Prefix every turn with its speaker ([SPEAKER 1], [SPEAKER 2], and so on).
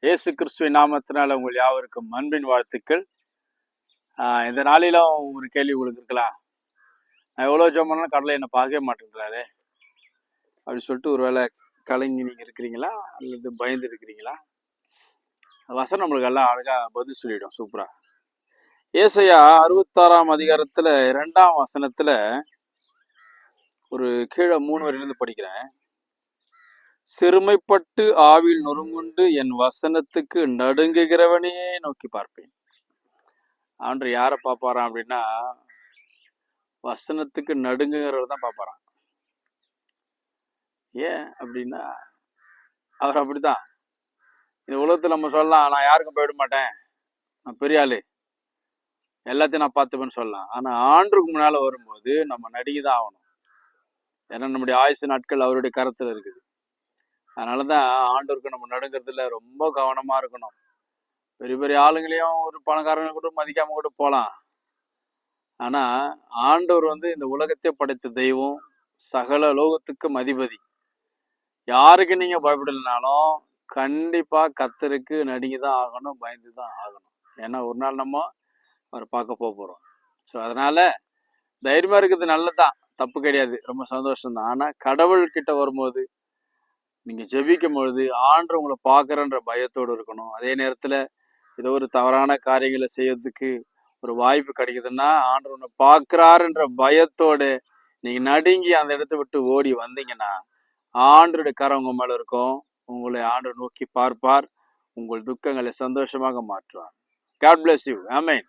[SPEAKER 1] இயேசு கிறிஸ்துவின் நாமத்தினால உங்கள் யாவருக்கும் அன்பின் வாழ்த்துக்கள். இந்த நாளிலும் ஒரு கேள்வி உங்களுக்கு இருக்கலாம். நான் எவ்வளோ ஜெபம்னாலும் கடவுளை என்னை பார்க்கவே மாட்டேங்கிறாரு அப்படின்னு சொல்லிட்டு ஒருவேளை கலங்கி நீங்கள் இருக்கிறீங்களா அல்லது பயந்து இருக்கிறீங்களா? வசனம் நம்மளுக்கு எல்லாம் அழகா பதில் சொல்லிடும் சூப்பரா. ஏசாயா 66ஆம் அதிகாரத்துல 2ஆம் வசனத்துல ஒரு கீழே 3 வரையிலிருந்து படிக்கிறேன். சிறுமைப்பட்டு ஆவில் நொறுங்குண்டு என் வசனத்துக்கு நடுங்குகிறவனே நோக்கி பார்ப்பேன். ஆண்டு யாரை பார்ப்பாரான் அப்படின்னா, வசனத்துக்கு நடுங்குகிறவர் தான் பார்ப்பாரான். ஏன் அப்படின்னா, அவர் அப்படித்தான். இந்த உலகத்துல நம்ம சொல்லலாம், நான் யாருக்கும் போயிட மாட்டேன், நான் பெரிய ஆளு, எல்லாத்தையும் நான் பார்த்துப்பேன்னு சொல்லலாம். ஆனா ஆண்டுக்கு முன்னால வரும்போது நம்ம நடுங்கிதான் ஆகணும். ஏன்னா நம்முடைய ஆயுசு நாட்கள் அவருடைய கரத்துல இருக்குது. அதனாலதான் ஆண்டவருக்கு நம்ம நடுங்கிறதுல ரொம்ப கவனமா இருக்கணும். பெரிய பெரிய ஆளுங்களையும் ஒரு பணக்காரங்க கூட மதிக்காம கூட போகலாம். ஆனா ஆண்டவர் இந்த உலகத்தை படைத்த தெய்வம், சகல லோகத்துக்கும் அதிபதி. யாருக்கு நீங்க பயப்படலைனாலும் கண்டிப்பா கர்த்தருக்கு நடுங்கிதான் ஆகணும், பயந்துதான் ஆகணும். ஏன்னா ஒரு நாள் நம்ம அவரை பார்க்க போறோம். ஸோ அதனால தைரியமா இருக்கிறது நல்லதுதான், தப்பு கிடையாது, ரொம்ப சந்தோஷம்தான். ஆனா கடவுள் கிட்ட வரும்போது நீங்க ஜெபிக்கும் பொழுது ஆண்டு உங்களை பார்க்கறன்ற பயத்தோடு இருக்கணும். அதே நேரத்துல ஏதோ ஒரு தவறான காரியங்களை செய்யறதுக்கு ஒரு வாய்ப்பு கிடைக்குதுன்னா ஆண்டவர் உன்னை பார்க்கிறாருன்ற பயத்தோடு நீங்க நடுங்கி அந்த இடத்தை விட்டு ஓடி வந்தீங்கன்னா ஆண்டருடைய கரம் உங்க மேல இருக்கும். உங்களை ஆண்டவர் நோக்கி பார்ப்பார், உங்கள் துக்கங்களை சந்தோஷமாக மாற்றுவார். God bless you. Amen.